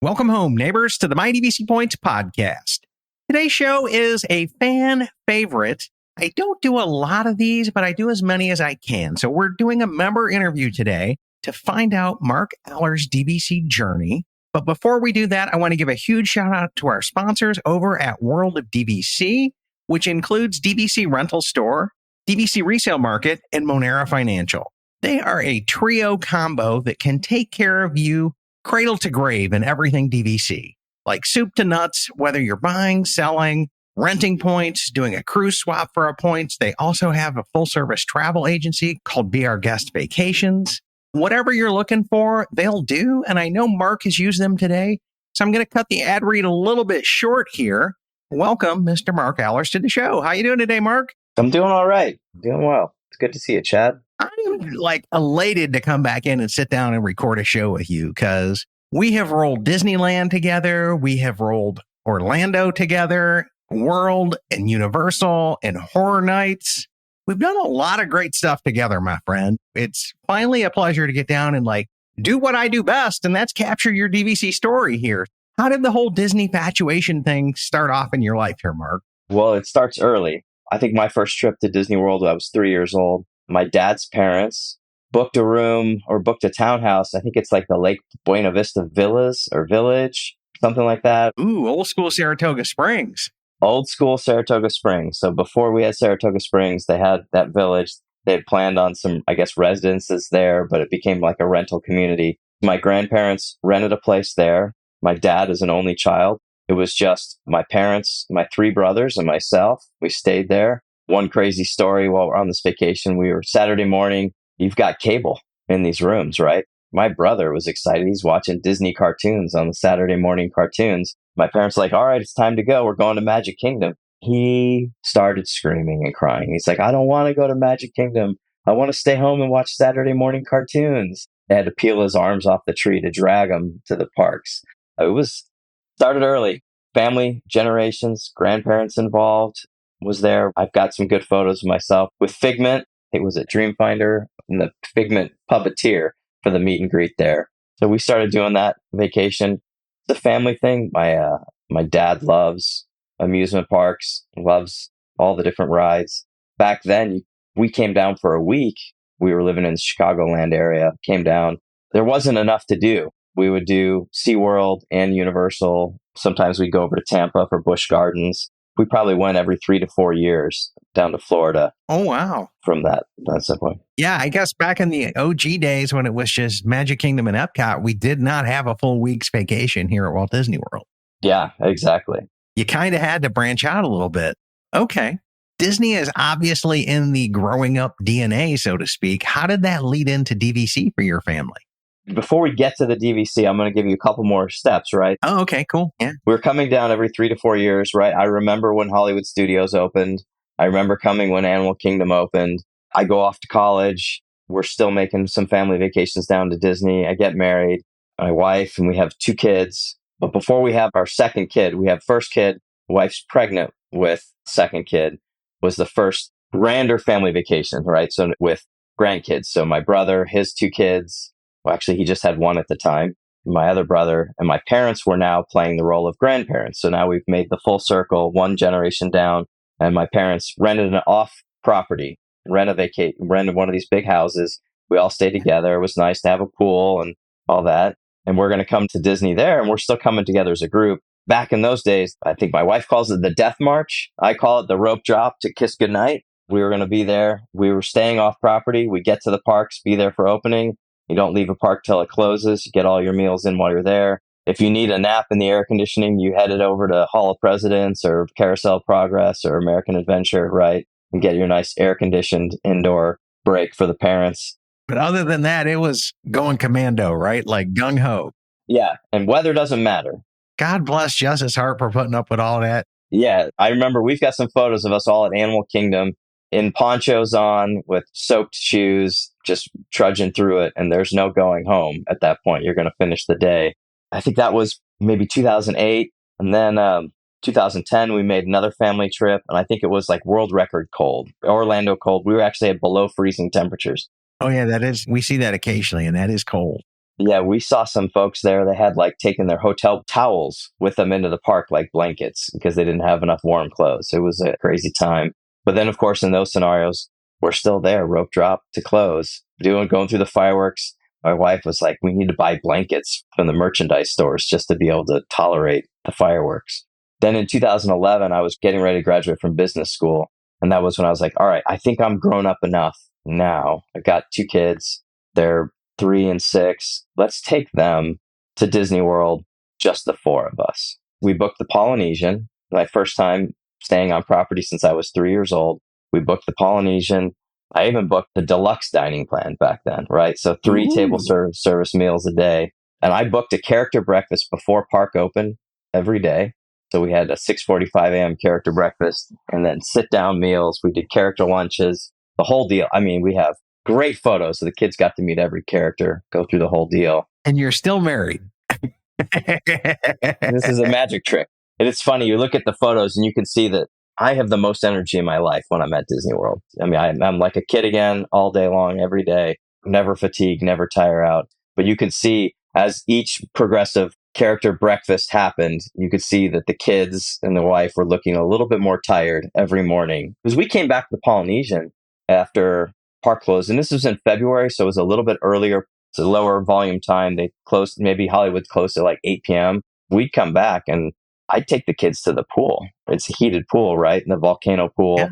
Welcome home, neighbors, to the My DVC Points podcast. Today's show is a fan favorite. I don't do a lot of these, but I do as many as I can. So we're doing a member interview today to find out Mark Aller's DVC journey. But before we do that, I want to give a huge shout out to our sponsors over at World of DVC, which includes DVC Rental Store, DVC Resale Market, and Monera Financial. They are a trio combo that can take care of you cradle to grave in everything DVC, like soup to nuts, whether you're buying, selling, renting points, doing a cruise swap for our points. They also have a full service travel agency called Be Our Guest Vacations. Whatever you're looking for, they'll do. And I know Mark has used them today. So I'm going to cut the ad read a little bit short here. Welcome, Mr. Mark Allers, to the show. How you doing today, Mark? I'm doing all right. Doing well. It's good to see you, Chad. I'm elated to come back in and sit down and record a show with you because we have rolled Disneyland together. We have rolled Orlando together, World and Universal and Horror Nights. We've done a lot of great stuff together, my friend. It's finally a pleasure to get down and do what I do best, and that's capture your DVC story here. How did the whole Disney infatuation thing start off in your life here, Mark? Well, it starts early. I think my first trip to Disney World, I was 3 years old. My dad's parents booked a room or booked a townhouse. I think it's like the Lake Buena Vista Villas or Village, something like that. Ooh, old school Saratoga Springs. Old school Saratoga Springs. So before we had Saratoga Springs, they had that village. They had planned on some, residences there, but it became like a rental community. My grandparents rented a place there. My dad is an only child. It was just my parents, my 3 brothers, and myself. We stayed there. One crazy story while we're on this vacation, we were Saturday morning. You've got cable in these rooms, right? My brother was excited. He's watching Disney cartoons on the Saturday morning cartoons. My parents were like, all right, it's time to go. We're going to Magic Kingdom. He started screaming and crying. He's like, I don't want to go to Magic Kingdom. I want to stay home and watch Saturday morning cartoons. They had to peel his arms off the tree to drag him to the parks. It was started early. Family, generations, grandparents involved was there. I've got some good photos of myself with Figment. It was at Dreamfinder and the Figment puppeteer for the meet and greet there. So we started doing that vacation. The family thing. My dad loves amusement parks, loves all the different rides. Back then, we came down for a week. We were living in the Chicagoland area, came down. There wasn't enough to do. We would do SeaWorld and Universal. Sometimes we'd go over to Tampa for Busch Gardens. We probably went every 3 to 4 years down to Florida. Oh, wow. From that standpoint. Yeah, I guess back in the OG days when it was just Magic Kingdom and Epcot, we did not have a full week's vacation here at Walt Disney World. Yeah, exactly. You kind of had to branch out a little bit. Okay. Disney is obviously in the growing up DNA, so to speak. How did that lead into DVC for your family? Before we get to the DVC, I'm going to give you a couple more steps, right? Oh, okay, cool. Yeah. We're coming down every 3 to 4 years, right? I remember when Hollywood Studios opened. I remember coming when Animal Kingdom opened. I go off to college. We're still making some family vacations down to Disney. I get married, my wife, and we have 2 kids. But before we have our second kid, we have first kid, wife's pregnant with second kid, was the first grander family vacation, right? So with grandkids. So my brother, his 2 kids, well, actually, he just had 1 at the time. My other brother and my parents were now playing the role of grandparents. So now we've made the full circle, 1 generation down. And my parents rented an off property, rented one of these big houses. We all stayed together. It was nice to have a pool and all that. And we're going to come to Disney there. And we're still coming together as a group. Back in those days, I think my wife calls it the death march. I call it the rope drop to kiss goodnight. We were going to be there. We were staying off property. We get to the parks, be there for opening. You don't leave a park till it closes. You get all your meals in while you're there. If you need a nap in the air conditioning, you head it over to Hall of Presidents or Carousel Progress or American Adventure, right? And get your nice air-conditioned indoor break for the parents. But other than that, it was going commando, right? Like gung-ho. Yeah, and weather doesn't matter. God bless Justice Hart for putting up with all that. Yeah, I remember we've got some photos of us all at Animal Kingdom in ponchos on with soaked shoes, just trudging through it. And there's no going home at that point. You're going to finish the day. I think that was maybe 2008. And then 2010, we made another family trip. And I think it was like world record cold, Orlando cold. We were actually at below freezing temperatures. Oh, yeah, that is. We see that occasionally, and that is cold. Yeah, we saw some folks there. They had like taken their hotel towels with them into the park, like blankets, because they didn't have enough warm clothes. It was a crazy time. But then, of course, in those scenarios, we're still there, rope drop to close, going through the fireworks. My wife was like, we need to buy blankets from the merchandise stores just to be able to tolerate the fireworks. Then in 2011, I was getting ready to graduate from business school. And that was when I was like, all right, I think I'm grown up enough now. I've got 2 kids. They're 3 and 6. Let's take them to Disney World, just the 4 of us. We booked the Polynesian, my first time staying on property since I was 3 years old. We booked the Polynesian. I even booked the deluxe dining plan back then, right? So 3 table service meals a day. And I booked a character breakfast before park open every day. So we had a 6:45 a.m. character breakfast and then sit down meals. We did character lunches, the whole deal. I mean, we have great photos. So the kids got to meet every character, go through the whole deal. And you're still married. This is a magic trick. And it's funny. You look at the photos and you can see that I have the most energy in my life when I'm at Disney World. I mean, I'm like a kid again all day long, every day, never fatigue, never tire out. But you can see as each progressive character breakfast happened, you could see that the kids and the wife were looking a little bit more tired every morning. Because we came back to the Polynesian after park closed, and this was in February, so it was a little bit earlier. It's a lower volume time. They closed, maybe Hollywood closed at like 8 p.m. We'd come back and I'd take the kids to the pool. It's a heated pool, right? In the volcano pool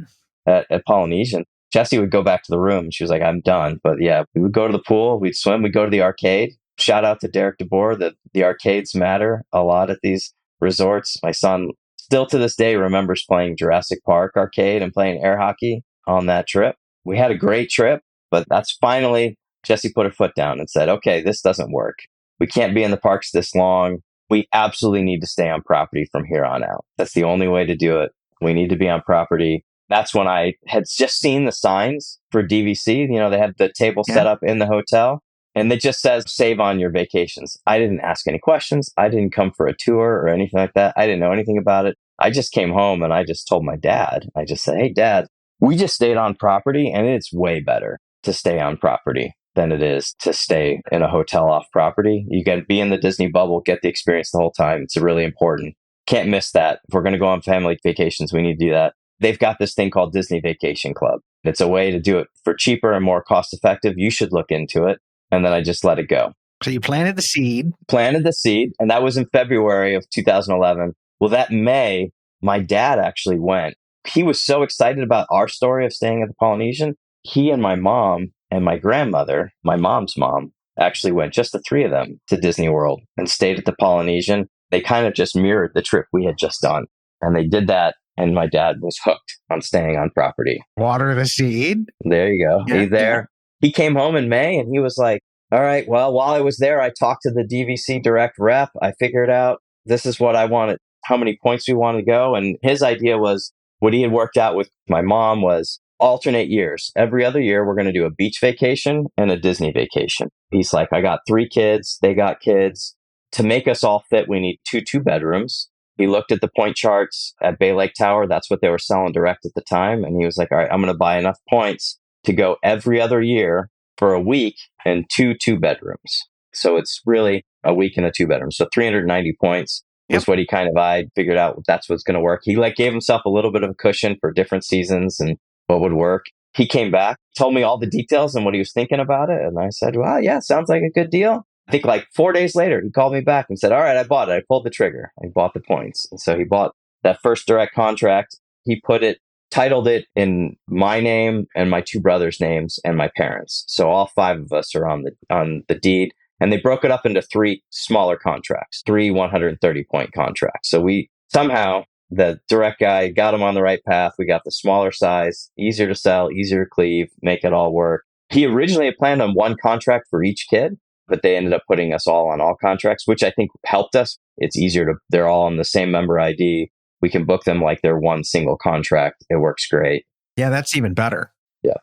at Polynesian. Jessie would go back to the room. She was like, I'm done. But yeah, we would go to the pool. We'd swim. We'd go to the arcade. Shout out to Derek DeBoer that the arcades matter a lot at these resorts. My son still to this day remembers playing Jurassic Park arcade and playing air hockey on that trip. We had a great trip, but that's finally Jessie put her foot down and said, okay, this doesn't work. We can't be in the parks this long. We absolutely need to stay on property from here on out. That's the only way to do it. We need to be on property. That's when I had just seen the signs for DVC. You know, they had the table set up in the hotel and it just says save on your vacations. I didn't ask any questions. I didn't come for a tour or anything like that. I didn't know anything about it. I just came home and I just told my dad, I just said, hey, Dad, we just stayed on property and it's way better to stay on property than it is to stay in a hotel off property. You got to be in the Disney bubble, get the experience the whole time. It's really important. Can't miss that. If we're going to go on family vacations, we need to do that. They've got this thing called Disney Vacation Club. It's a way to do it for cheaper and more cost effective. You should look into it. And then I just let it go. So you planted the seed. And that was in February of 2011. Well, that May, my dad actually went. He was so excited about our story of staying at the Polynesian. He and my mom and my grandmother, my mom's mom, actually went, just the 3 of them, to Disney World and stayed at the Polynesian. They kind of just mirrored the trip we had just done. And they did that. And my dad was hooked on staying on property. Water the seed. There you go. Yeah, He's there. He came home in May and he was like, all right, well, while I was there, I talked to the DVC direct rep. I figured out this is what I wanted, how many points we wanted to go. And his idea was what he had worked out with my mom was alternate years. Every other year, we're going to do a beach vacation and a Disney vacation. He's like, I got 3 kids. They got kids. To make us all fit, we need 2 bedrooms. He looked at the point charts at Bay Lake Tower. That's what they were selling direct at the time. And he was like, all right, I'm going to buy enough points to go every other year for a week and 2 bedrooms. So it's really a week and a 2 bedroom. So 390 points is what he kind of eyed, figured out that's what's going to work. He like gave himself a little bit of a cushion for different seasons and what would work. He came back, told me all the details and what he was thinking about it. And I said, well, yeah, sounds like a good deal. I think like 4 days later, he called me back and said, all right, I bought it. I pulled the trigger. I bought the points. And so he bought that first direct contract. He titled it in my name and my 2 brothers' names and my parents. So all 5 of us are on the deed. And they broke it up into 3 smaller contracts, 3 130-point contracts. So we somehow, the direct guy got him on the right path. We got the smaller size, easier to sell, easier to cleave, make it all work. He originally had planned on 1 contract for each kid, but they ended up putting us all on all contracts, which I think helped us. It's easier they're all on the same member ID. We can book them like they're one single contract. It works great. Yeah, that's even better. Yeah.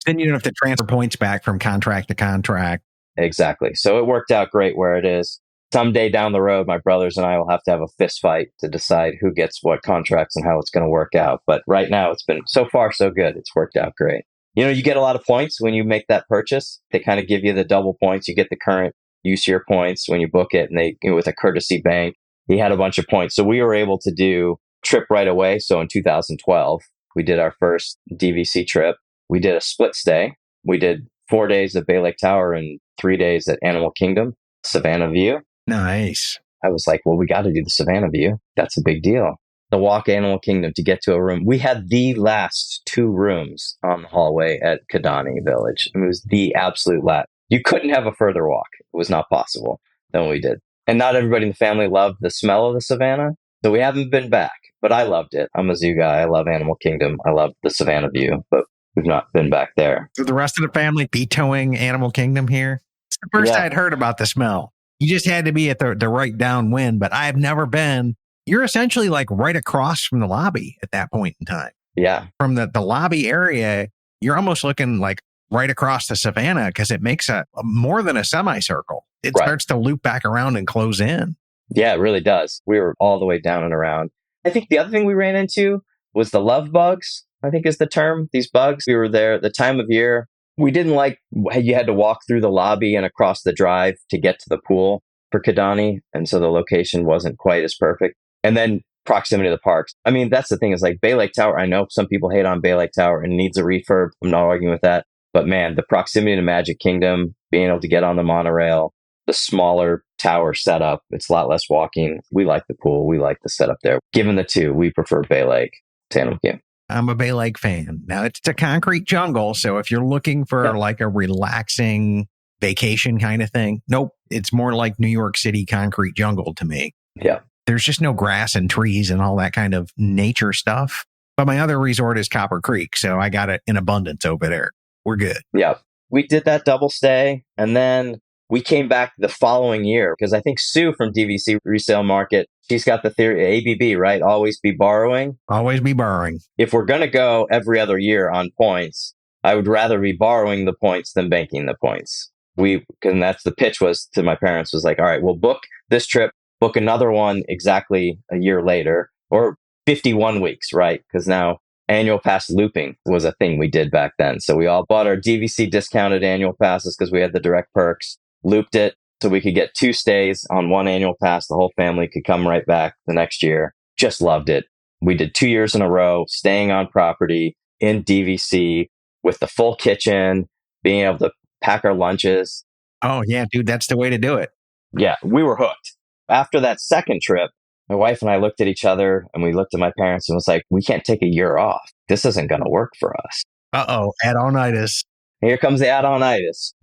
Then you don't have to transfer points back from contract to contract. Exactly. So it worked out great where it is. Someday down the road, my brothers and I will have to have a fist fight to decide who gets what contracts and how it's going to work out. But right now, it's been so far so good. It's worked out great. You know, you get a lot of points when you make that purchase. They kind of give you the double points. You get the current use your points when you book it. And they, with a courtesy bank, he had a bunch of points. So we were able to do trip right away. So in 2012, we did our first DVC trip. We did a split stay. We did 4 days at Bay Lake Tower and 3 days at Animal Kingdom, Savannah View. Nice. I was like, well, we got to do the Savannah View. That's a big deal. The walk Animal Kingdom to get to a room. We had the last 2 rooms on the hallway at Kidani Village. It was the absolute last. You couldn't have a further walk. It was not possible than we did. And not everybody in the family loved the smell of the Savannah. So we haven't been back, but I loved it. I'm a zoo guy. I love Animal Kingdom. I love the Savannah View, but we've not been back there. So the rest of the family vetoing Animal Kingdom here? It's the first I'd heard about the smell. You just had to be at the right downwind, but I've never been. You're essentially like right across from the lobby at that point in time. Yeah. From the lobby area, you're almost looking like right across the Savannah because it makes a more than a semicircle. It starts to loop back around and close in. Yeah, it really does. We were all the way down and around. I think the other thing we ran into was the love bugs, I think is the term. These bugs, we were there at the time of year. We didn't like, you had to walk through the lobby and across the drive to get to the pool for Kidani. And so the location wasn't quite as perfect. And then proximity to the parks. I mean, that's the thing is like Bay Lake Tower. I know some people hate on Bay Lake Tower and needs a refurb. I'm not arguing with that. But man, the proximity to Magic Kingdom, being able to get on the monorail, the smaller tower setup, it's a lot less walking. We like the pool. We like the setup there. Given the two, we prefer Bay Lake to Animal Kingdom. I'm a Bay Lake fan. Now, it's a concrete jungle. So if you're looking for like a relaxing vacation kind of thing, nope. It's more like New York City concrete jungle to me. Yeah. There's just no grass and trees and all that kind of nature stuff. But my other resort is Copper Creek. So I got it in abundance over there. We're good. Yeah. We did that double stay. And then we came back the following year because I think Sue from DVC Resale Market, she's got the theory, ABB, right? Always be borrowing. Always be borrowing. If we're going to go every other year on points, I would rather be borrowing the points than banking the points. And that's the pitch was to my parents was like, all right, we'll book this trip, book another one exactly a year later or 51 weeks, right? Because now annual pass looping was a thing we did back then. So we all bought our DVC discounted annual passes because we had the direct perks, looped it so we could get 2 stays on one annual pass. The whole family could come right back the next year. Just loved it. We did 2 years in a row, staying on property in DVC with the full kitchen, being able to pack our lunches. Oh, yeah, dude, that's the way to do it. Yeah, we were hooked. After that second trip, my wife and I looked at each other and we looked at my parents and was like, we can't take a year off. This isn't going to work for us. Uh-oh, add-on-itis. Here comes the add-on-itis.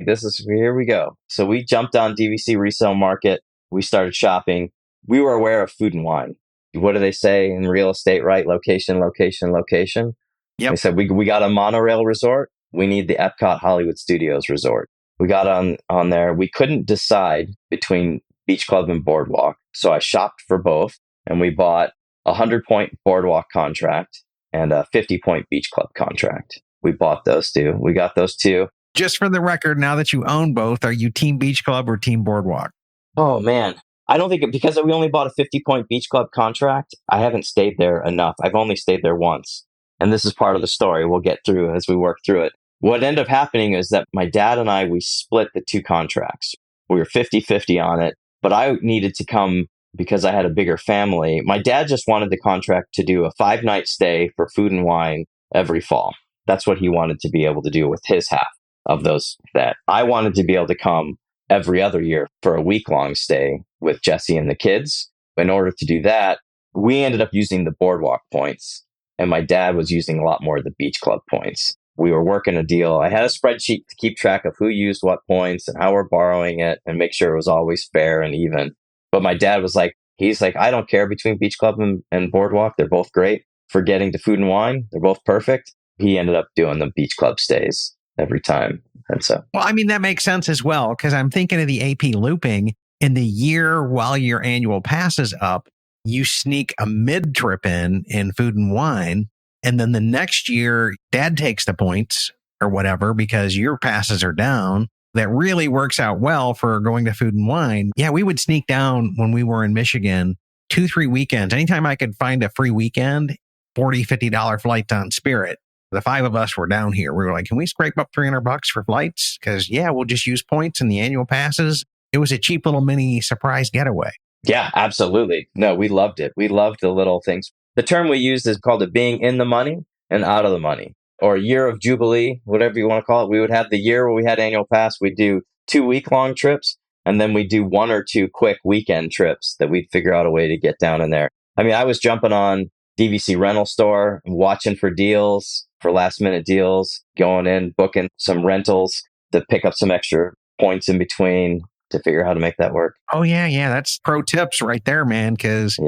Here we go. So we jumped on DVC Resale Market. We started shopping. We were aware of Food and Wine. What do they say in real estate, right? Location, location, location. Yep. They said, we got a monorail resort. We need the Epcot Hollywood Studios resort. We got on there. We couldn't decide between Beach Club and Boardwalk. So I shopped for both and we bought a 100-point Boardwalk contract and a 50-point Beach Club contract. We bought those two. We got those two. Just for the record, now that you own both, are you Team Beach Club or Team Boardwalk? Oh, man. I don't think because we only bought a 50-point Beach Club contract, I haven't stayed there enough. I've only stayed there once. And this is part of the story we'll get through as we work through it. What ended up happening is that my dad and I, we split the 2 contracts. We were 50-50 on it, but I needed to come because I had a bigger family. My dad just wanted the contract to do a 5-night stay for Food and Wine every fall. That's what he wanted to be able to do with his half of those. That I wanted to be able to come every other year for a week-long stay with Jesse and the kids. In order to do that, we ended up using the Boardwalk points, and my dad was using a lot more of the Beach Club points. We were working a deal. I had a spreadsheet to keep track of who used what points and how we're borrowing it and make sure it was always fair and even. But my dad was like, I don't care between Beach Club and Boardwalk. They're both great. For getting to Food and Wine, they're both perfect. He ended up doing the Beach Club stays every time. And so, well, I mean, that makes sense as well, because I'm thinking of the AP looping in the year while your annual pass is up, you sneak a mid trip in Food and Wine. And then the next year, dad takes the points or whatever because your passes are down. That really works out well for going to Food and Wine. Yeah, we would sneak down when we were in Michigan 2-3 weekends. Anytime I could find a free weekend, $40, $50 flights on Spirit. The 5 of us were down here. We were like, can we scrape up $300 for flights? Because, yeah, we'll just use points and the annual passes. it was a cheap little mini surprise getaway. Yeah, absolutely. No, we loved it. We loved the little things. The term we used is called it being in the money and out of the money, or year of Jubilee, whatever you want to call it. We would have the year where we had annual pass. We'd do 2-week-long trips, and then we'd do 1 or 2 quick weekend trips that we'd figure out a way to get down in there. I mean, I was jumping on DVC rental store, watching for deals, for last minute deals, going in, booking some rentals to pick up some extra points in between to figure out how to make that work. Oh, yeah. That's pro tips right there, man, because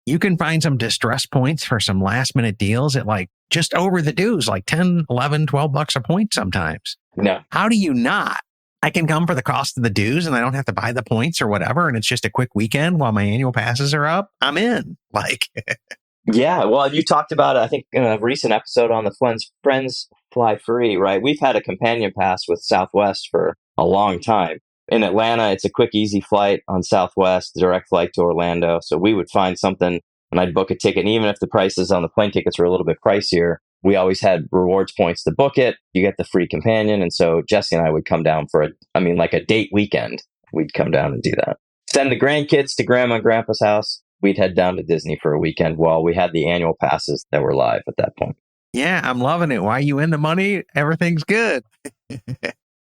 you can find some distress points for some last minute deals at like just over the dues, like 10, 11, 12 bucks a point sometimes. No. How do you not? I can come for the cost of the dues and I don't have to buy the points or whatever. And it's just a quick weekend while my annual passes are up. I'm in. Like, yeah. Well, you talked about it, I think, in a recent episode on the Friends Fly Free, right? We've had a companion pass with Southwest for a long time. In Atlanta, it's a quick, easy flight on Southwest, direct flight to Orlando. So we would find something and I'd book a ticket. And even if the prices on the plane tickets were a little bit pricier, we always had rewards points to book it. You get the free companion. And so Jesse and I would come down for like a date weekend. We'd come down and do that. Send the grandkids to grandma and grandpa's house. We'd head down to Disney for a weekend while we had the annual passes that were live at that point. Yeah, I'm loving it. Why are you in the money? Everything's good.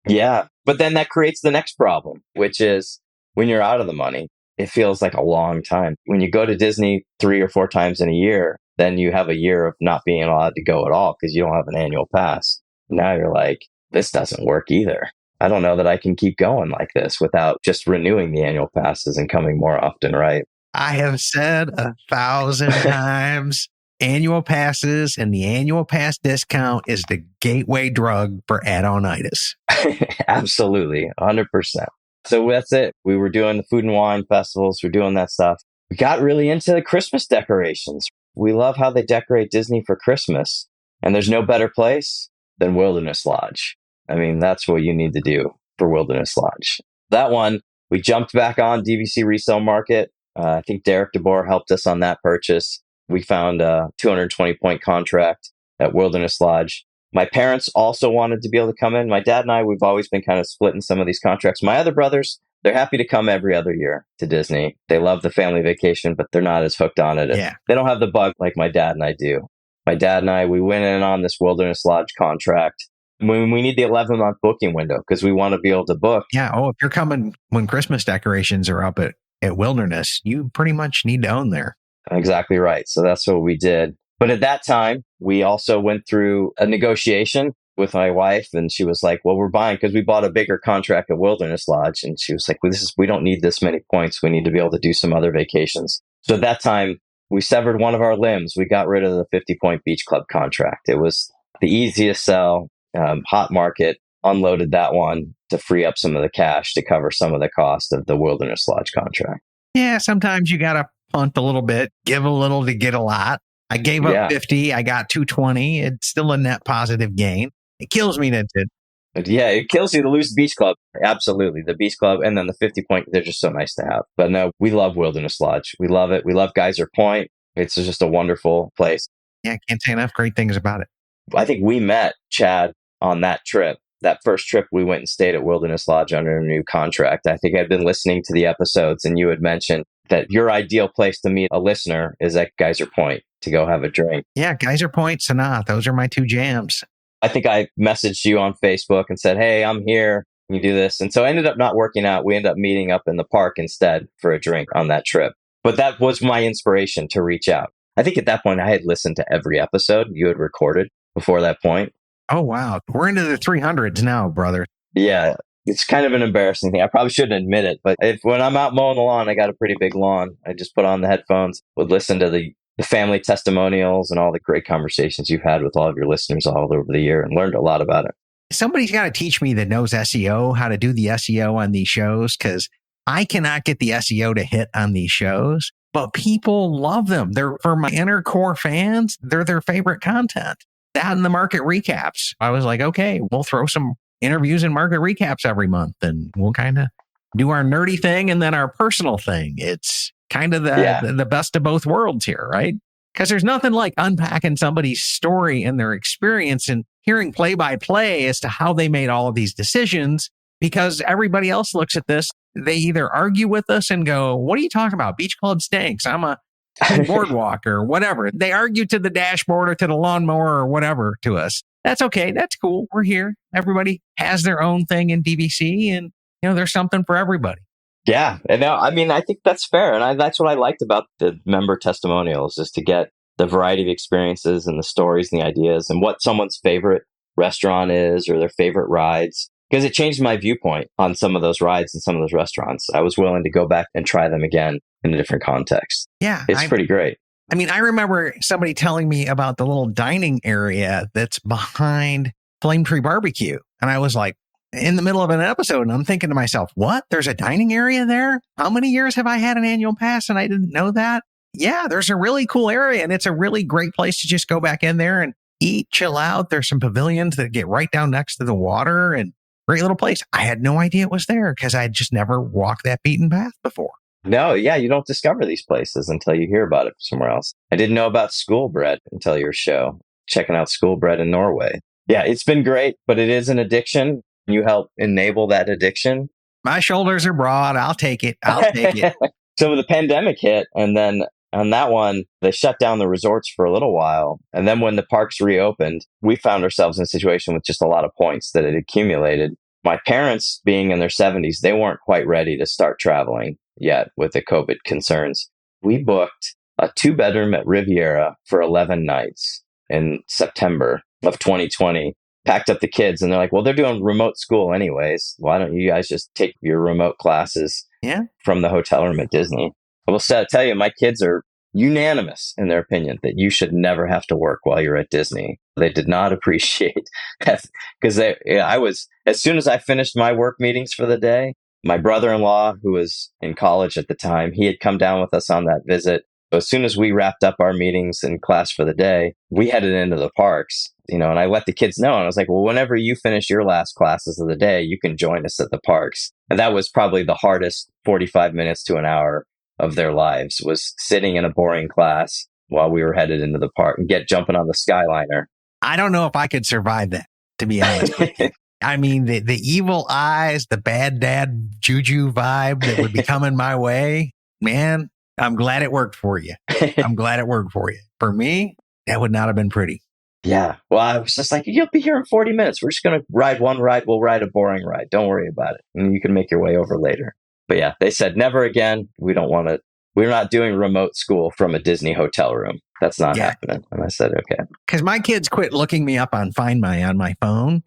Yeah. But then that creates the next problem, which is when you're out of the money, it feels like a long time. When you go to Disney 3 or 4 times in a year, then you have a year of not being allowed to go at all because you don't have an annual pass. Now you're like, this doesn't work either. I don't know that I can keep going like this without just renewing the annual passes and coming more often, right? I have said 1,000 times, annual passes and the annual pass discount is the gateway drug for add-on-itis. Absolutely, 100%. So that's it. We were doing the food and wine festivals. We're doing that stuff. We got really into the Christmas decorations. We love how they decorate Disney for Christmas. And there's no better place than Wilderness Lodge. I mean, that's what you need to do for Wilderness Lodge. That one, we jumped back on DVC resale market. I think Derek DeBoer helped us on that purchase. We found a 220-point contract at Wilderness Lodge. My parents also wanted to be able to come in. My dad and I, we've always been kind of splitting some of these contracts. My other brothers, they're happy to come every other year to Disney. They love the family vacation, but they're not as hooked on it. Yeah. They don't have the bug like my dad and I do. My dad and I, we went in on this Wilderness Lodge contract when we need the 11-month booking window because we want to be able to book. Yeah. Oh, if you're coming when Christmas decorations are up at Wilderness, you pretty much need to own there. Exactly right. So that's what we did. But at that time, we also went through a negotiation with my wife, and she was like, well, we're buying because we bought a bigger contract at Wilderness Lodge. And she was like, well, we don't need this many points. We need to be able to do some other vacations. So at that time, we severed one of our limbs. We got rid of the 50-point Beach Club contract. It was the easiest sell, hot market, unloaded that one to free up some of the cash to cover some of the cost of the Wilderness Lodge contract. Yeah, sometimes you got to punt a little bit, give a little to get a lot. I gave up 50. I got 220. It's still a net positive gain. It kills me that it. Yeah, it kills you to lose the Beach Club. Absolutely. The Beach Club and then the 50-point, they're just so nice to have. But no, we love Wilderness Lodge. We love it. We love Geyser Point. It's just a wonderful place. Yeah, can't say enough great things about it. I think we met Chad on that trip. That first trip, we went and stayed at Wilderness Lodge under a new contract. I think I'd been listening to the episodes and you had mentioned that your ideal place to meet a listener is at Geyser Point to go have a drink. Yeah, Geyser Point, Sanaa. Those are my 2 jams. I think I messaged you on Facebook and said, hey, I'm here. Can you do this? And so it ended up not working out. We ended up meeting up in the park instead for a drink on that trip. But that was my inspiration to reach out. I think at that point, I had listened to every episode you had recorded before that point. Oh, wow. We're into the 300s now, brother. Yeah, it's kind of an embarrassing thing. I probably shouldn't admit it, but when I'm out mowing the lawn, I got a pretty big lawn. I just put on the headphones, would listen to the family testimonials and all the great conversations you've had with all of your listeners all over the year and learned a lot about it. Somebody's got to teach me that knows SEO, how to do the SEO on these shows, because I cannot get the SEO to hit on these shows, but people love them. They're, for my inner core fans, they're their favorite content. That and the market recaps. I was like, okay, we'll throw some interviews and market recaps every month and we'll kind of do our nerdy thing and then our personal thing. It's kind of the best of both worlds here, right? Because there's nothing like unpacking somebody's story and their experience and hearing play by play as to how they made all of these decisions, because everybody else looks at this they either argue with us and go, what are you talking about? Beach Club stinks. I'm a boardwalk or whatever. They argue to the dashboard or to the lawnmower or whatever to us. That's okay. That's cool. We're here. Everybody has their own thing in DVC, and there's something for everybody. Yeah. And now, I mean, I think that's fair. And that's what I liked about the member testimonials, is to get the variety of experiences and the stories and the ideas and what someone's favorite restaurant is or their favorite rides. Because it changed my viewpoint on some of those rides and some of those restaurants. I was willing to go back and try them again in a different context. Yeah. It's pretty great. I mean, I remember somebody telling me about the little dining area that's behind Flame Tree Barbecue. And I was like, in the middle of an episode, and I'm thinking to myself, what? There's a dining area there? How many years have I had an annual pass and I didn't know that? Yeah, there's a really cool area, and it's a really great place to just go back in there and eat, chill out. There's some pavilions that get right down next to the water, and great little place. I had no idea it was there because I had just never walked that beaten path before. No, yeah, you don't discover these places until you hear about it somewhere else. I didn't know about School Bread until your show, checking out School Bread in Norway. Yeah, it's been great, but it is an addiction. You help enable that addiction. My shoulders are broad. I'll take it. So the pandemic hit, and then on that one, they shut down the resorts for a little while. And then when the parks reopened, we found ourselves in a situation with just a lot of points that had accumulated. My parents, being in their 70s, they weren't quite ready to start traveling yet with the COVID concerns. We booked a 2-bedroom at Riviera for 11 nights in September of 2020. Packed up the kids, and they're like, well, they're doing remote school anyways. Why don't you guys just take your remote classes from the hotel room at Disney? I will tell you, my kids are unanimous in their opinion that you should never have to work while you're at Disney. They did not appreciate that because as soon as I finished my work meetings for the day, my brother-in-law, who was in college at the time, he had come down with us on that visit. As soon as we wrapped up our meetings in class for the day, we headed into the parks, and I let the kids know. And I was like, well, whenever you finish your last classes of the day, you can join us at the parks. And that was probably the hardest 45 minutes to an hour of their lives, was sitting in a boring class while we were headed into the park and jumping on the Skyliner. I don't know if I could survive that, to be honest with you. I mean, the evil eyes, the bad dad juju vibe that would be coming my way, man. I'm glad it worked for you. I'm glad it worked for you. For me, that would not have been pretty. Yeah. Well, I was just like, you'll be here in 40 minutes. We're just going to ride one ride. We'll ride a boring ride. Don't worry about it. And you can make your way over later. But yeah, they said never again. We don't want to. We're not doing remote school from a Disney hotel room. That's not happening. And I said, okay. Because my kids quit looking me up on Find My on my phone,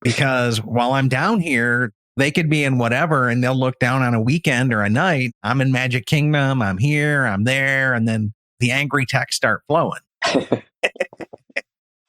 because while I'm down here, they could be in whatever, and they'll look down on a weekend or a night. I'm in Magic Kingdom. I'm here. I'm there. And then the angry texts start flowing.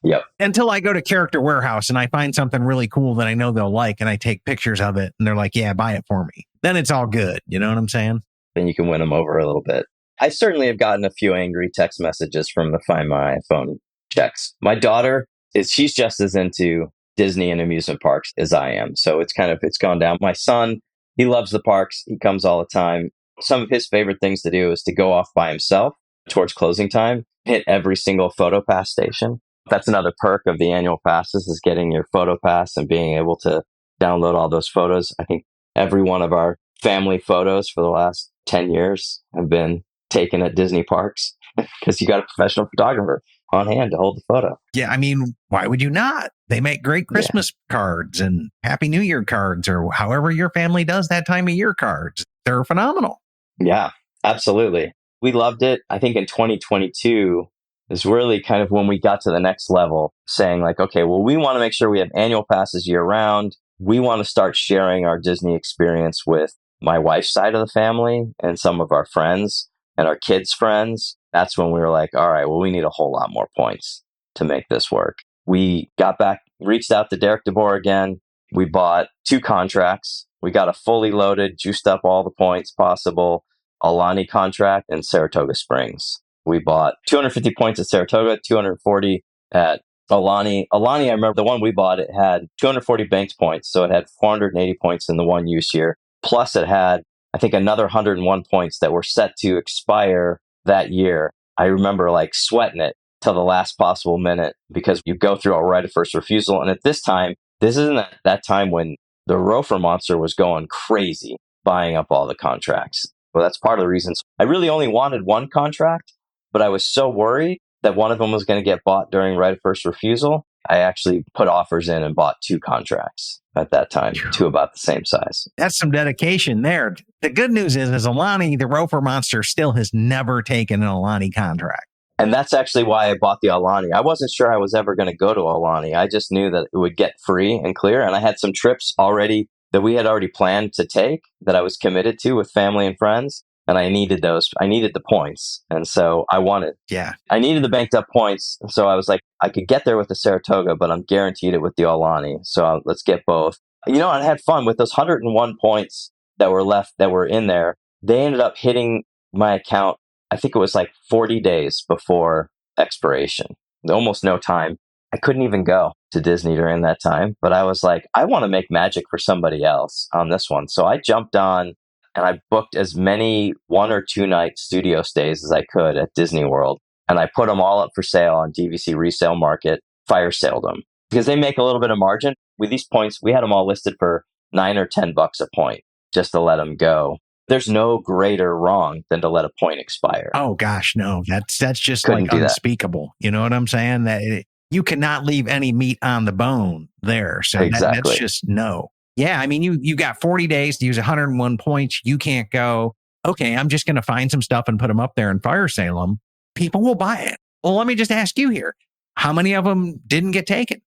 Yep. Until I go to Character Warehouse and I find something really cool that I know they'll like, and I take pictures of it, and they're like, yeah, buy it for me. Then it's all good. You know what I'm saying? Then you can win them over a little bit. I certainly have gotten a few angry text messages from the Find My iPhone checks. My daughter she's just as into Disney and amusement parks as I am. So it's gone down. My son, he loves the parks. He comes all the time. Some of his favorite things to do is to go off by himself towards closing time, hit every single PhotoPass station. That's another perk of the annual passes, is getting your PhotoPass and being able to download all those photos. I think every one of our family photos for the last 10 years have been taken at Disney parks because you got a professional photographer on hand to hold the photo. Yeah, I mean, why would you not? They make great Christmas cards and Happy New Year cards, or however your family does that time of year cards. They're phenomenal. Yeah, absolutely. We loved it. I think in 2022 is really kind of when we got to the next level, saying like, okay, well, we want to make sure we have annual passes year round. We want to start sharing our Disney experience with my wife's side of the family and some of our friends and our kids' friends. That's when we were like, all right, well, we need a whole lot more points to make this work. We got back, reached out to Derek DeBoer again. We bought 2 contracts. We got a fully loaded, juiced up all the points possible Aulani contract in Saratoga Springs. We bought 250 points at Saratoga, 240 at Aulani. Aulani, I remember the one we bought, it had 240 Banks points. So it had 480 points in the one use year. Plus it had, I think, another 101 points that were set to expire that year. I remember like sweating it till the last possible minute because you go through a right of first refusal. And at this time, this isn't that time when the Rofer monster was going crazy. buying up all the contracts. Well, that's part of the reasons I really only wanted one contract, but I was so worried that one of them was going to get bought during right of first refusal. I actually put offers in and bought 2 contracts at that time, 2 about the same size. That's some dedication there. The good news is Alani, the Roper monster, still has never taken an Alani contract. And that's actually why I bought the Alani. I wasn't sure I was ever going to go to Alani. I just knew that it would get free and clear. And I had some trips already that we had already planned to take that I was committed to with family and friends. And I needed those. I needed the points. And so I wanted. Yeah. I needed the banked up points. So I was like, I could get there with the Saratoga, but I'm guaranteed it with the Alani. So let's get both. I had fun with those 101 points that were left that were in there. They ended up hitting my account. I think it was like 40 days before expiration, almost no time. I couldn't even go to Disney during that time, but I was like, I want to make magic for somebody else on this one. So I jumped on and I booked as many 1 or 2 night studio stays as I could at Disney World. And I put them all up for sale on DVC Resale Market, fire saled them because they make a little bit of margin. With these points, we had them all listed for $9 or $10 a point just to let them go. There's no greater wrong than to let a point expire. Oh gosh, no, that's just Couldn't like unspeakable. You know what I'm saying? That you cannot leave any meat on the bone there. So Exactly. that's just no. Yeah, I mean, you got 40 days to use 101 points. You can't go, okay, I'm just going to find some stuff and put them up there and fire sale them. People will buy it. Well, let me just ask you here. How many of them didn't get taken?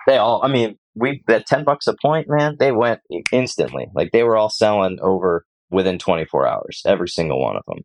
They all, that $10 a point, man, they went instantly. Like they were all selling over within 24 hours, every single one of them.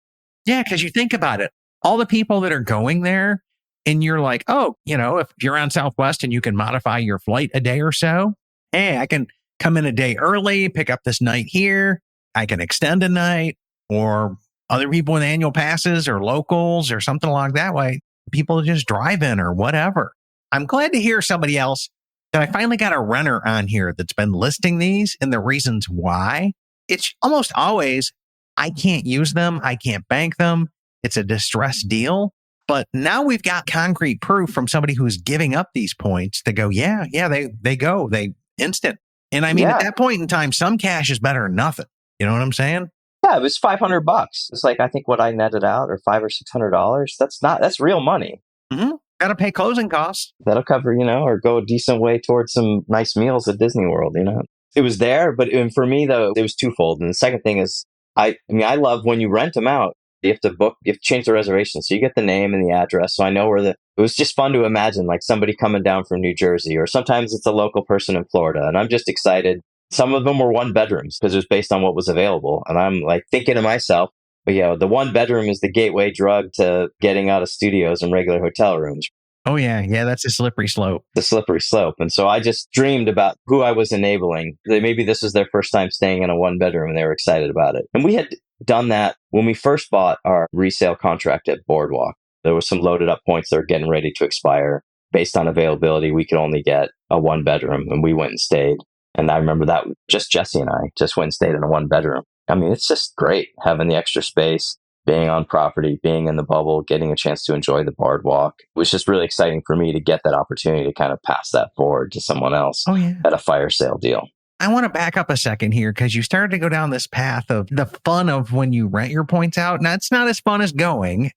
Yeah, because you think about it. All the people that are going there and you're like, oh, if you're on Southwest and you can modify your flight a day or so, hey, I can come in a day early, pick up this night here. I can extend a night, or other people with annual passes or locals or something along that way. People just drive in or whatever. I'm glad to hear somebody else that I finally got a renter on here that's been listing these and the reasons why. It's almost always, I can't use them. I can't bank them. It's a distressed deal. But now we've got concrete proof from somebody who's giving up these points to go, they go, they instant. And at that point in time, some cash is better than nothing. You know what I'm saying? Yeah, it was $500. It's like, I think what I netted out or $500 or $600. That's real money. Mm-hmm. Got to pay closing costs. That'll cover, or go a decent way towards some nice meals at Disney World, It was there, but for me, though, it was twofold. And the second thing is, I love when you rent them out, you have to change the reservation. So you get the name and the address. So I know it was just fun to imagine like somebody coming down from New Jersey, or sometimes it's a local person in Florida. And I'm just excited. Some of them were 1 bedrooms because it was based on what was available. And I'm like thinking to myself, but the 1 bedroom is the gateway drug to getting out of studios and regular hotel rooms. Oh, yeah. Yeah, that's a slippery slope. The slippery slope. And so I just dreamed about who I was enabling. Maybe this was their first time staying in a 1 bedroom and they were excited about it. And we had done that when we first bought our resale contract at Boardwalk. There was some loaded up points that were getting ready to expire. Based on availability, we could only get a 1 bedroom, and we went and stayed. And I remember that just Jesse and I just went and stayed in a 1 bedroom. It's just great having the extra space, being on property, being in the bubble, getting a chance to enjoy the boardwalk. It was just really exciting for me to get that opportunity to kind of pass that forward to someone else at a fire sale deal. I want to back up a second here because you started to go down this path of the fun of when you rent your points out. Now, it's not as fun as going,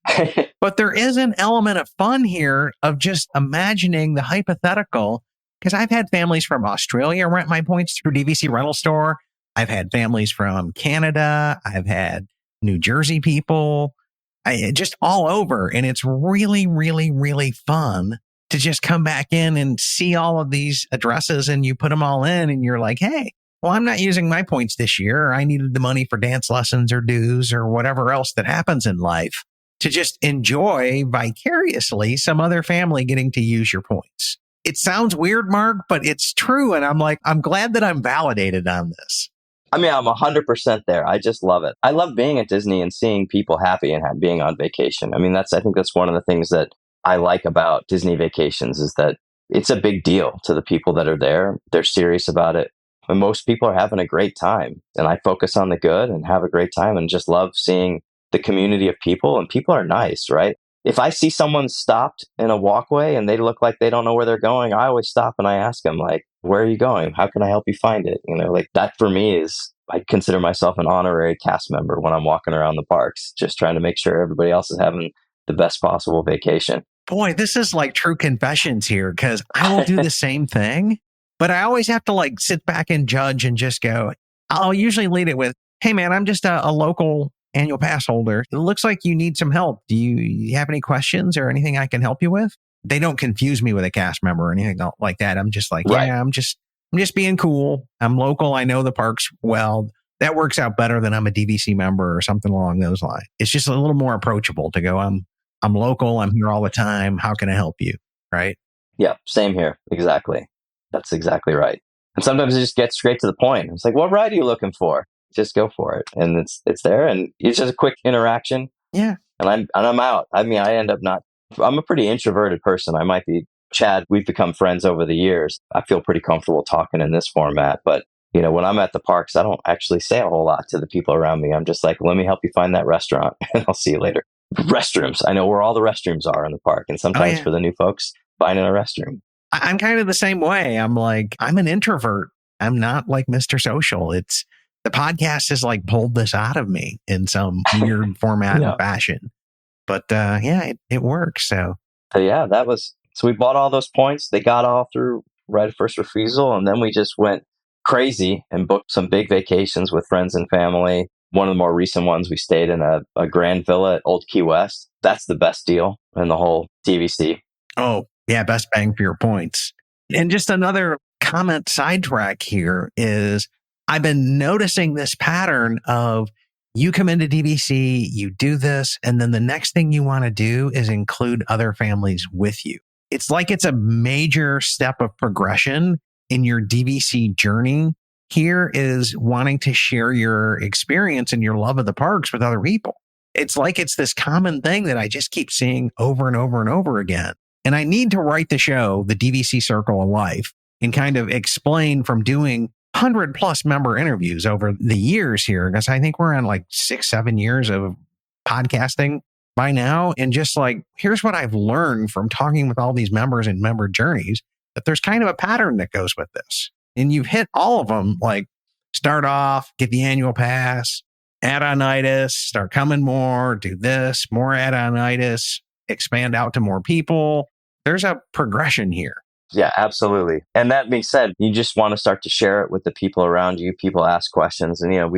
but there is an element of fun here of just imagining the hypothetical. Because I've had families from Australia rent my points through DVC Rental Store. I've had families from Canada. I've had New Jersey people, just all over. And it's really, really, really fun to just come back in and see all of these addresses and you put them all in and you're like, hey, well, I'm not using my points this year. Or I needed the money for dance lessons or dues or whatever else that happens in life, to just enjoy vicariously some other family getting to use your points. It sounds weird, Mark, but it's true. And I'm glad that I'm validated on this. I'm 100% there. I just love it. I love being at Disney and seeing people happy and being on vacation. I think that's one of the things that I like about Disney vacations is that it's a big deal to the people that are there. They're serious about it. And most people are having a great time. And I focus on the good and have a great time and just love seeing the community of people. And people are nice, right? if I see someone stopped in a walkway and they look like they don't know where they're going, I always stop and I ask them, like, where are you going? How can I help you find it? Like that for me is, I consider myself an honorary cast member when I'm walking around the parks, just trying to make sure everybody else is having the best possible vacation. Boy, this is like true confessions here, because I will do the same thing, but I always have to like sit back and judge and just go, I'll usually lead it with, hey man, I'm just a local annual pass holder. It looks like you need some help. Do you have any questions or anything I can help you with? They don't confuse me with a cast member or anything like that. I'm just like, Right. yeah, I'm just being cool. I'm local. I know the parks well. That works out better than I'm a DVC member or something along those lines. It's just a little more approachable to go, I'm local. I'm here all the time. How can I help you? Right. Yeah, same here. Exactly. That's exactly right. And sometimes it just gets straight to the point. It's like, what ride are you looking for? Just go for it. And it's there, and it's just a quick interaction. Yeah. And I'm out. I mean, I'm a pretty introverted person. I might be Chad. We've become friends over the years. I feel pretty comfortable talking in this format, but when I'm at the parks, I don't actually say a whole lot to the people around me. I'm just like, let me help you find that restaurant and I'll see you later. Restrooms. I know where all the restrooms are in the park. And sometimes for the new folks, finding a restroom. I'm kind of the same way. I'm like, I'm an introvert. I'm not like Mr. Social. It's the podcast has like pulled this out of me in some weird format and fashion. But it works. So yeah, so we bought all those points. They got all through right of first refusal. And then we just went crazy and booked some big vacations with friends and family. One of the more recent ones, we stayed in a grand villa at Old Key West. That's the best deal in the whole DVC. Oh, yeah, best bang for your points. And just another comment sidetrack here is I've been noticing this pattern of you come into DVC, you do this, and then the next thing you want to do is include other families with you. It's like it's a major step of progression in your DVC journey. Here is wanting to share your experience and your love of the parks with other people. It's like it's this common thing that I just keep seeing over and over and over again. And I need to write the show, the DVC Circle of Life, and kind of explain from doing 100+ member interviews over the years here, because I think we're on like 6-7 years of podcasting by now. And just like, here's what I've learned from talking with all these members and member journeys, that there's kind of a pattern that goes with this. And you've hit all of them, like start off, get the annual pass, add-onitis, start coming more, do this, more add-onitis, expand out to more people. There's a progression here. Yeah, absolutely. And that being said, you just want to start to share it with the people around you. People ask questions and, they're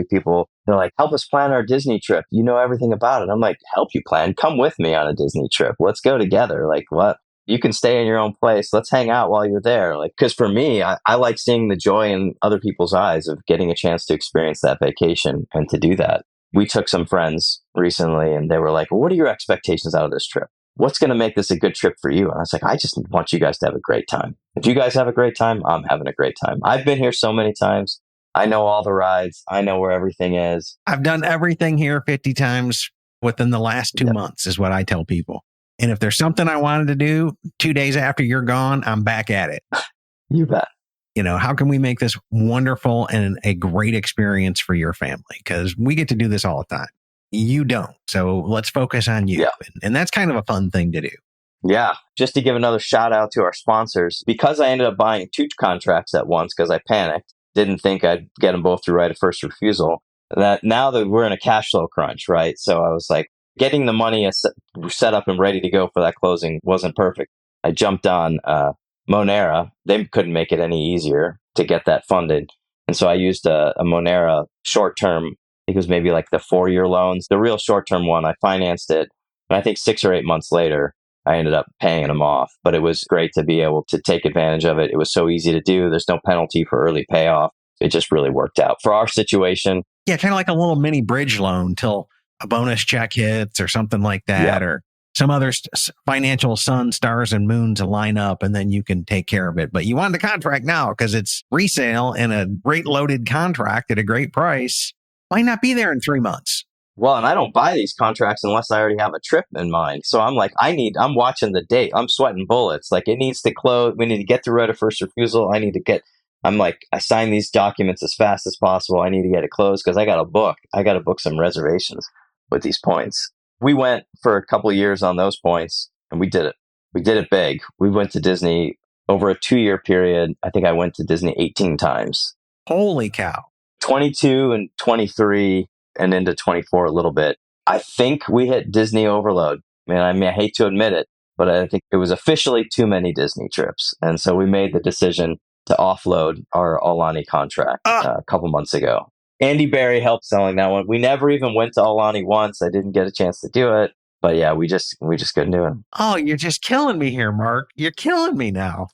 like, help us plan our Disney trip. You know everything about it. I'm like, help you plan? Come with me on a Disney trip. Let's go together. Like, what? You can stay in your own place. Let's hang out while you're there. Like, because for me, I like seeing the joy in other people's eyes of getting a chance to experience that vacation and to do that. We took some friends recently and they were like, well, what are your expectations out of this trip? What's going to make this a good trip for you? And I was like, I just want you guys to have a great time. If you guys have a great time, I'm having a great time. I've been here so many times. I know all the rides. I know where everything is. I've done everything here 50 times within the last 2 months is what I tell people. And if there's something I wanted to do 2 days after you're gone, I'm back at it. You bet. How can we make this wonderful and a great experience for your family? Because we get to do this all the time. You don't. So let's focus on you. Yeah. And that's kind of a fun thing to do. Yeah. Just to give another shout out to our sponsors, because I ended up buying 2 contracts at once because I panicked, didn't think I'd get them both through right of first refusal. That now that we're in a cash flow crunch, right? So I was like, getting the money set up and ready to go for that closing wasn't perfect. I jumped on Monera. They couldn't make it any easier to get that funded. And so I used a Monera short-term, I think it was maybe like the 4-year loans. The real short-term one, I financed it. And I think 6 or 8 months later, I ended up paying them off. But it was great to be able to take advantage of it. It was so easy to do. There's no penalty for early payoff. It just really worked out. For our situation. Yeah, kind of like a little mini bridge loan till a bonus check hits or something like that, or some other financial sun, stars, and moons line up, and then you can take care of it. But you want the contract now because it's resale and a rate loaded contract at a great price. Might not be there in 3 months. Well, and I don't buy these contracts unless I already have a trip in mind. So I'm like, I'm watching the date. I'm sweating bullets. Like, it needs to close. We need to get through right of first refusal. I'm like, I sign these documents as fast as possible. I need to get it closed because I got to book some reservations with these points. We went for a couple of years on those points and we did it. We did it big. We went to Disney over a 2-year period. I think I went to Disney 18 times. Holy cow. 22 and 23 and into 24 a little bit. I think we hit Disney overload. I mean, I hate to admit it, but I think it was officially too many Disney trips. And so we made the decision to offload our Aulani contract a couple months ago. Andy Berry helped selling that one. We never even went to Aulani once. I didn't get a chance to do it. But yeah, we just couldn't do it. Oh, you're just killing me here, Mark. You're killing me now.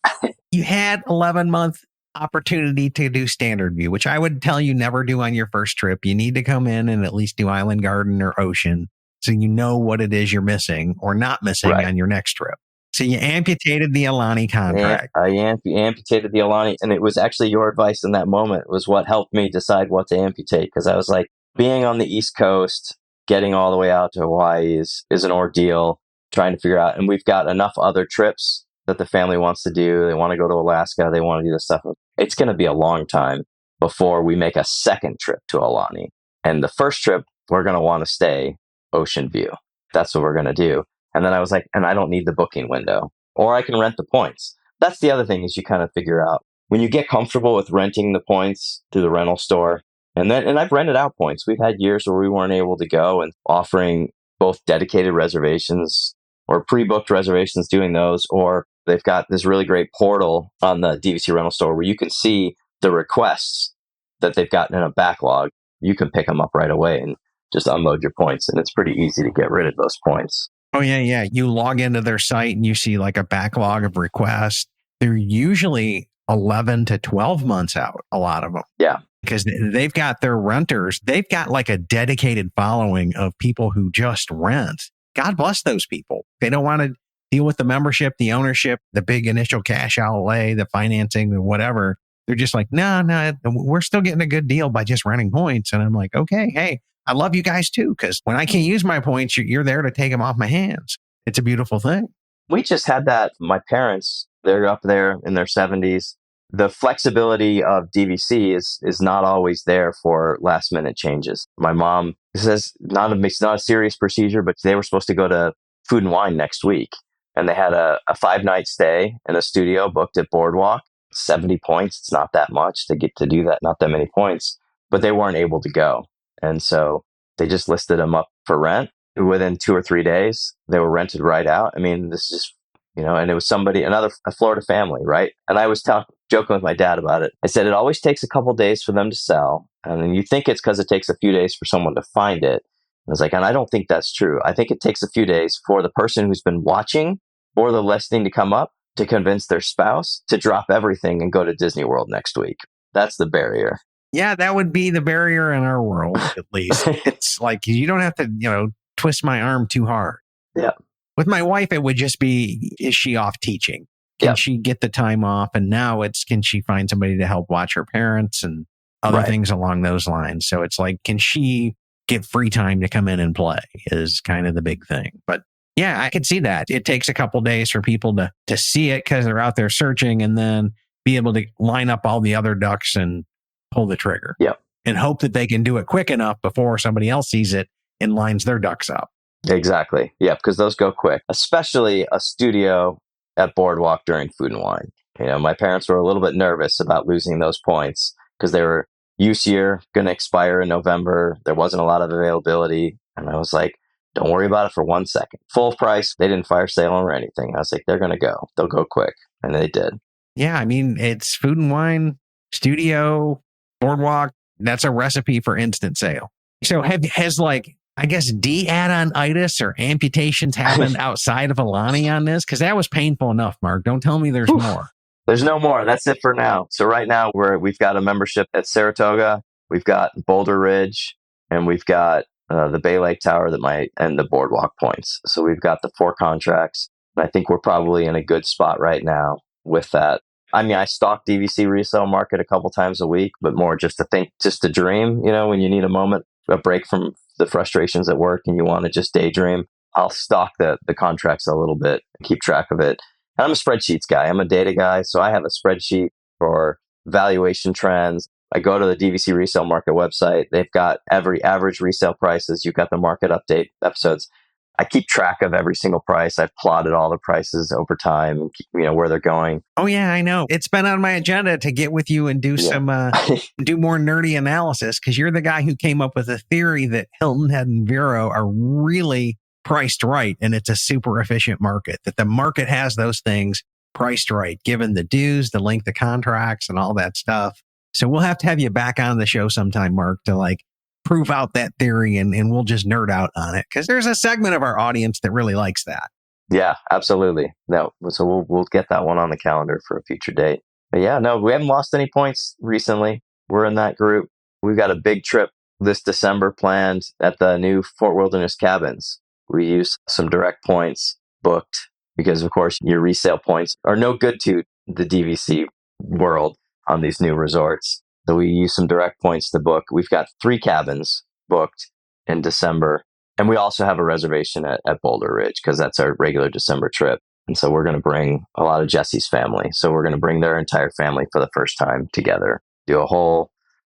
You had 11-month opportunity to do Standard View, which I would tell you never do on your first trip. You need to come in and at least do Island Garden or Ocean so you know what it is you're missing or not missing on your next trip. So you amputated the Aulani contract. I amputated the Aulani, and it was actually your advice in that moment was what helped me decide what to amputate, because I was like, being on the East Coast, getting all the way out to Hawaii is an ordeal, trying to figure out, and we've got enough other trips that the family wants to do. They want to go to Alaska. They want to do this stuff. It's going to be a long time before we make a second trip to Aulani. And the first trip, we're going to want to stay Ocean View. That's what we're going to do. And then I was like, and I don't need the booking window, or I can rent the points. That's the other thing is you kind of figure out when you get comfortable with renting the points through the rental store. And I've rented out points. We've had years where we weren't able to go, and offering both dedicated reservations or pre-booked reservations, doing those, or they've got this really great portal on the DVC rental store where you can see the requests that they've gotten in a backlog. You can pick them up right away and just unload your points. And it's pretty easy to get rid of those points. Oh, yeah. You log into their site and you see like a backlog of requests. They're usually 11 to 12 months out, a lot of them. Yeah. Because they've got their renters. They've got like a dedicated following of people who just rent. God bless those people. They don't want to deal with the membership, the ownership, the big initial cash outlay, the financing, and whatever. They're just like, no, we're still getting a good deal by just renting points. And I'm like, okay, hey, I love you guys too, because when I can't use my points, you're there to take them off my hands. It's a beautiful thing. We just had that. My parents, they're up there in their 70s. The flexibility of DVC is not always there for last minute changes. My mom says it's not a serious procedure, but they were supposed to go to Food and Wine next week. And they had a 5-night stay in a studio booked at Boardwalk. 70 points. It's not that much to get to do that. Not that many points, but they weren't able to go. And so they just listed them up for rent. Within 2 or 3 days, they were rented right out. I mean, this is just, and it was a Florida family, right? And I was joking with my dad about it. I said, it always takes a couple days for them to sell. And then you think it's because it takes a few days for someone to find it. I was like, and I don't think that's true. I think it takes a few days for the person who's been watching for the listing to come up to convince their spouse to drop everything and go to Disney World next week. That's the barrier. Yeah, that would be the barrier in our world, at least. It's like, you don't have to, twist my arm too hard. Yeah. With my wife, it would just be, is she off teaching? Can she get the time off? And now it's, can she find somebody to help watch her parents and other things along those lines? So it's like, can she get free time to come in and play is kind of the big thing. But yeah, I could see that. It takes a couple days for people to see it because they're out there searching, and then be able to line up all the other ducks and pull the trigger. Yep. And hope that they can do it quick enough before somebody else sees it and lines their ducks up. Exactly. Yeah, because those go quick, especially a studio at Boardwalk during Food and Wine. My parents were a little bit nervous about losing those points because they were use year going to expire in November. There wasn't a lot of availability. And I was like, don't worry about it for 1 second. Full price. They didn't fire sale or anything. I was like, they're going to go. They'll go quick. And they did. Yeah. I mean, it's Food and Wine, studio, Boardwalk. That's a recipe for instant sale. So has de-add-on-itis or amputations happened outside of Aulani on this? Because that was painful enough, Mark. Don't tell me there's more. There's no more. That's it for now. So right now we've got a membership at Saratoga, we've got Boulder Ridge, and we've got the Bay Lake Tower and the Boardwalk points. So we've got the 4 contracts. And I think we're probably in a good spot right now with that. I mean, I stalk DVC resale market a couple times a week, but more just to dream, when you need a moment, a break from the frustrations at work and you want to just daydream. I'll stalk the contracts a little bit, keep track of it. And I'm a spreadsheets guy. I'm a data guy. So I have a spreadsheet for valuation trends. I go to the DVC resale market website. They've got every average resale prices. You've got the market update episodes. I keep track of every single price. I've plotted all the prices over time, and where they're going. Oh yeah, I know. It's been on my agenda to get with you and do do more nerdy analysis, because you're the guy who came up with a theory that Hilton Head and Vero are really priced right, and it's a super efficient market, that the market has those things priced right, given the dues, the length of contracts, and all that stuff. So we'll have to have you back on the show sometime, Mark, to prove out that theory, and we'll just nerd out on it, because there's a segment of our audience that really likes that. Yeah, absolutely. No, so we'll get that one on the calendar for a future date. But yeah, no, we haven't lost any points recently. We're in that group. We've got a big trip this December planned at the new Fort Wilderness Cabins. We use some direct points booked because, of course, your resale points are no good to the DVC world on these new resorts. So we use some direct points to book. We've got 3 cabins booked in December. And we also have a reservation at Boulder Ridge, because that's our regular December trip. And so we're going to bring a lot of Jesse's family. So we're going to bring their entire family for the first time together, do a whole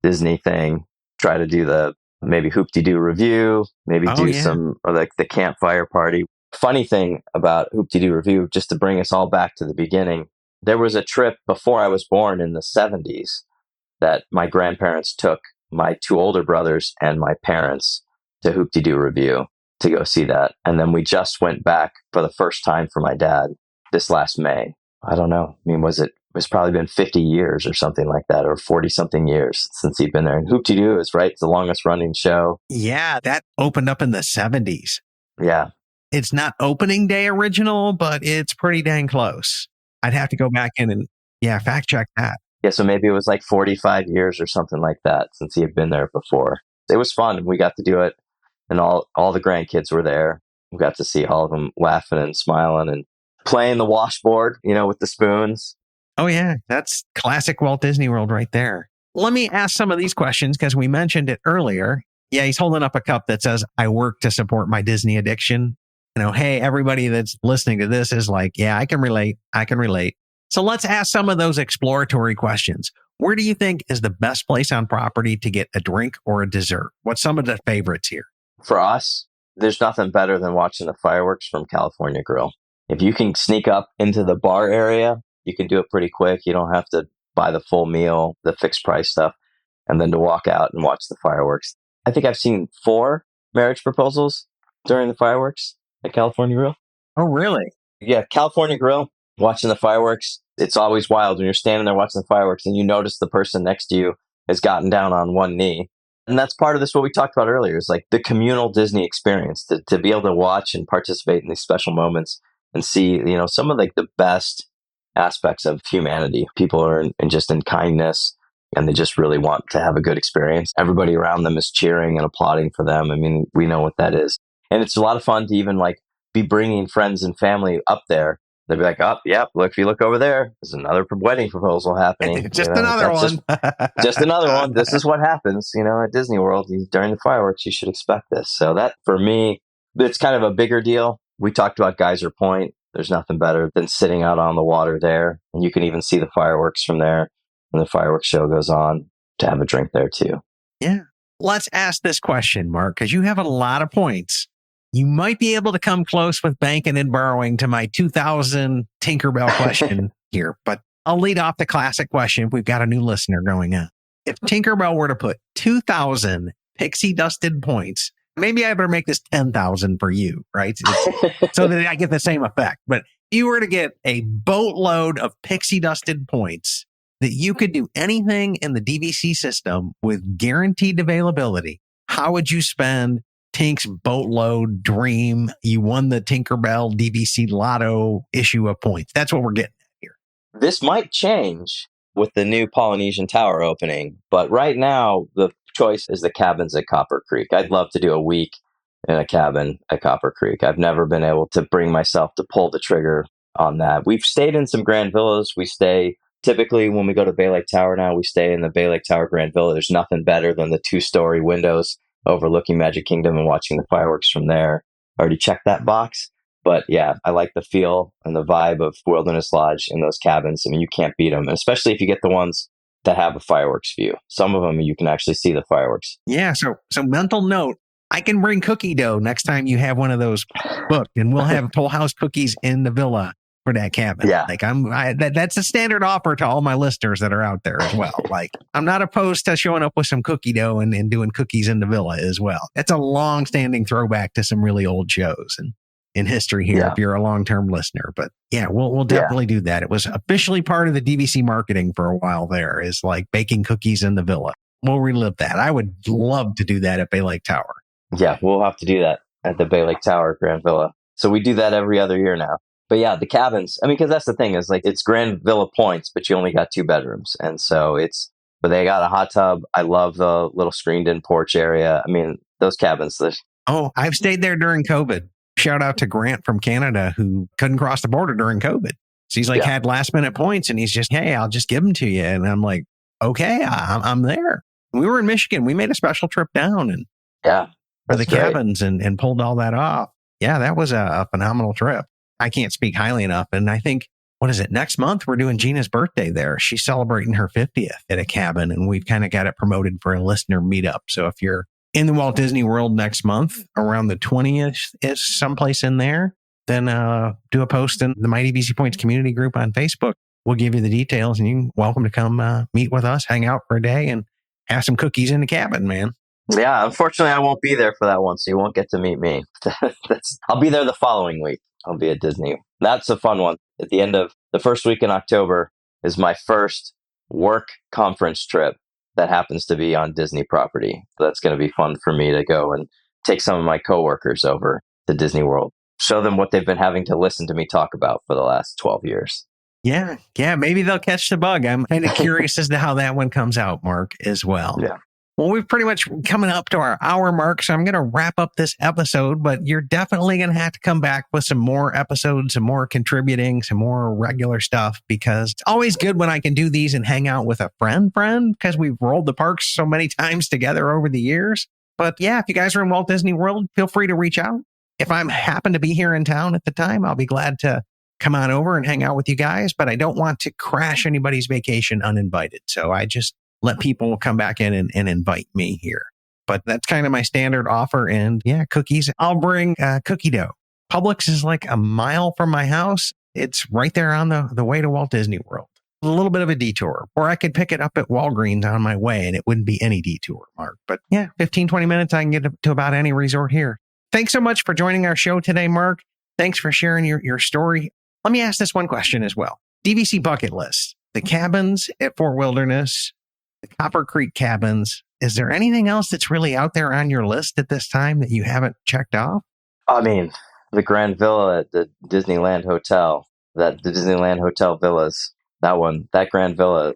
Disney thing, try to do the maybe Hoop-Dee-Doo review, maybe some, or the campfire party. Funny thing about Hoop-Dee-Doo review, just to bring us all back to the beginning, there was a trip before I was born in the 70s that my grandparents took my 2 older brothers and my parents to Hoop-Dee-Doo review to go see that. And then we just went back for the first time for my dad this last May. I don't know. I mean, it's probably been 50 years or something like that, or 40 something years since he'd been there. And Hoop-Dee-Doo is right. It's the longest running show. Yeah. That opened up in the 70s. Yeah. It's not opening day original, but it's pretty dang close. I'd have to go back in and fact check that. Yeah. So maybe it was 45 years or something like that since he had been there before. It was fun. We got to do it. And all the grandkids were there. We got to see all of them laughing and smiling and playing the washboard, with the spoons. Oh, yeah. That's classic Walt Disney World right there. Let me ask some of these questions, because we mentioned it earlier. Yeah, he's holding up a cup that says, "I work to support my Disney addiction." Hey, everybody that's listening to this is like, yeah, I can relate. So let's ask some of those exploratory questions. Where do you think is the best place on property to get a drink or a dessert? What's some of the favorites here? For us, there's nothing better than watching the fireworks from California Grill. If you can sneak up into the bar area, you can do it pretty quick. You don't have to buy the full meal, the fixed price stuff, and then to walk out and watch the fireworks. I think I've seen 4 marriage proposals during the fireworks at California Grill. Oh, really? Yeah, California Grill, watching the fireworks. It's always wild when you're standing there watching the fireworks and you notice the person next to you has gotten down on one knee. And that's part of this, what we talked about earlier, is the communal Disney experience, to be able to watch and participate in these special moments and see, some of the best aspects of humanity. People are just in kindness, and they just really want to have a good experience. Everybody around them is cheering and applauding for them. I mean, we know what that is. And it's a lot of fun to even be bringing friends and family up there. They'll be like, "Oh, yeah, look, if you look over there, there's another wedding proposal happening." Just another one. Just another one. This is what happens, at Disney World. During the fireworks, you should expect this. So that, for me, it's kind of a bigger deal. We talked about Geyser Point. There's nothing better than sitting out on the water there. And you can even see the fireworks from there. When the fireworks show goes on, to have a drink there too. Yeah. Let's ask this question, Mark, because you have a lot of points. You might be able to come close with banking and borrowing to my 2000 Tinkerbell question here, but I'll lead off the classic question. We've got a new listener going on. If Tinkerbell were to put 2,000 pixie dusted points, maybe I better make this 10,000 for you, right? So that I get the same effect. But if you were to get a boatload of pixie dusted points that you could do anything in the DVC system with guaranteed availability, how would you spend Tink's boatload dream? You won the Tinkerbell DVC Lotto issue of points. That's what we're getting at here. This might change with the new Polynesian Tower opening, but right now the choice is the cabins at Copper Creek. I'd love to do a week in a cabin at Copper Creek. I've never been able to bring myself to pull the trigger on that. We've stayed in some Grand Villas. We stay typically when we go to Bay Lake Tower now, we stay in the Bay Lake Tower Grand Villa. There's nothing better than the 2-story windows overlooking Magic Kingdom and watching the fireworks from there. I already checked that box. But yeah, I like the feel and the vibe of Wilderness Lodge in those cabins. I mean, you can't beat them, and especially if you get the ones that have a fireworks view. Some of them, you can actually see the fireworks. Yeah. So mental note, I can bring cookie dough next time you have one of those booked, and we'll have Toll House cookies in the villa for that cabin. Yeah. Like that's a standard offer to all my listeners that are out there as well. Like, I'm not opposed to showing up with some cookie dough and doing cookies in the villa as well. That's a long-standing throwback to some really old shows and in history here, if you're a long-term listener. But yeah, we'll definitely do that. It was officially part of the DVC marketing for a while there, is like baking cookies in the villa. We'll relive that. I would love to do that at Bay Lake Tower. Yeah, we'll have to do that at the Bay Lake Tower Grand Villa. So we do that every other year now. But yeah, the cabins, I mean, because that's the thing, is like, it's Grand Villa points, but you only got 2 bedrooms. And so but they got a hot tub. I love the little screened in porch area. I mean, those cabins. Oh, I've stayed there during COVID. Shout out to Grant from Canada, who couldn't cross the border during COVID. So he's like, had last minute points, and he's just, hey, I'll just give them to you. And I'm like, okay, I'm there. We were in Michigan. We made a special trip down and for the cabins and pulled all that off. Yeah, that was a phenomenal trip. I can't speak highly enough. And I think, what is it? Next month, we're doing Gina's birthday there. She's celebrating her 50th at a cabin, and we've kind of got it promoted for a listener meetup. So if you're in the Walt Disney World next month, around the 20th is someplace in there, then do a post in the Mighty VC Points community group on Facebook. We'll give you the details, and you're welcome to come meet with us, hang out for a day, and have some cookies in the cabin, man. Yeah, unfortunately, I won't be there for that one, so you won't get to meet me. I'll be there the following week. I'll be at Disney. That's a fun one. At the end of the first week in October is my first work conference trip that happens to be on Disney property. That's going to be fun for me to go and take some of my coworkers over to Disney World, show them what they've been having to listen to me talk about for the last 12 years. Yeah, maybe they'll catch the bug. I'm kind of curious as to how that one comes out, Mark, as well. Yeah. Well, we're pretty much coming up to our hour mark, so I'm going to wrap up this episode, but you're definitely going to have to come back with some more episodes, some more contributing, some more regular stuff, because it's always good when I can do these and hang out with a friend, because we've rolled the parks so many times together over the years. But yeah, if you guys are in Walt Disney World, feel free to reach out. If I happen to be here in town at the time, I'll be glad to come on over and hang out with you guys, but I don't want to crash anybody's vacation uninvited. So I just let people come back in and invite me here. But that's kind of my standard offer. And yeah, cookies. I'll bring cookie dough. Publix is like a mile from my house. It's right there on the way to Walt Disney World. A little bit of a detour. Or I could pick it up at Walgreens on my way and it wouldn't be any detour, Mark. But yeah, 15, 20 minutes, I can get to about any resort here. Thanks so much for joining our show today, Mark. Thanks for sharing your story. Let me ask this one question as well. DVC bucket list. The cabins at Fort Wilderness, the Copper Creek cabins. Is there anything else that's really out there on your list at this time that you haven't checked off? I mean, the Grand Villa at the Disneyland Hotel, the Disneyland Hotel Villas, that Grand Villa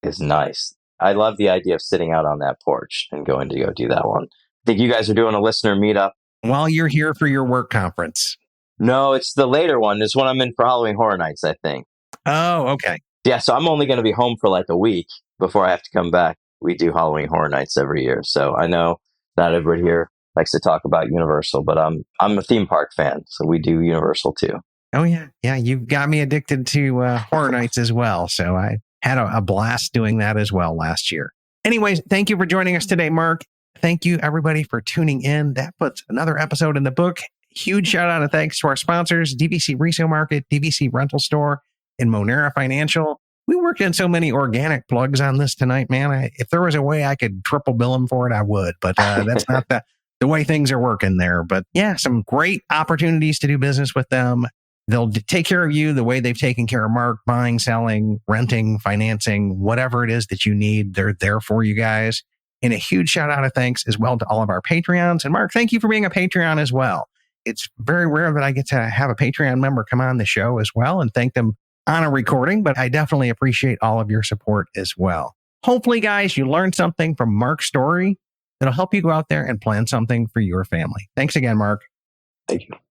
is nice. I love the idea of sitting out on that porch and going to go do that one. I think you guys are doing a listener meetup. While you're here for your work conference. No, it's the later one. It's when I'm in for Halloween Horror Nights, I think. Oh, okay. Yeah, so I'm only going to be home for like a week before I have to come back. We do Halloween Horror Nights every year. So I know not everybody here likes to talk about Universal, but I'm a theme park fan. So we do Universal too. Oh, yeah. Yeah, you've got me addicted to Horror Nights as well. So I had a blast doing that as well last year. Anyways, thank you for joining us today, Mark. Thank you, everybody, for tuning in. That puts another episode in the book. Huge shout out and thanks to our sponsors, DVC Resale Market, DVC Rental Store, and Monera Financial. We worked in so many organic plugs on this tonight, man. If there was a way I could triple bill them for it, I would. But that's not the way things are working there. But yeah, some great opportunities to do business with them. They'll take care of you the way they've taken care of Mark, buying, selling, renting, financing, whatever it is that you need. They're there for you guys. And a huge shout out of thanks as well to all of our Patreons. And Mark, thank you for being a Patreon as well. It's very rare that I get to have a Patreon member come on the show as well and thank them on a recording, but I definitely appreciate all of your support as well. Hopefully, guys, you learned something from Mark's story that'll help you go out there and plan something for your family. Thanks again, Mark. Thank you.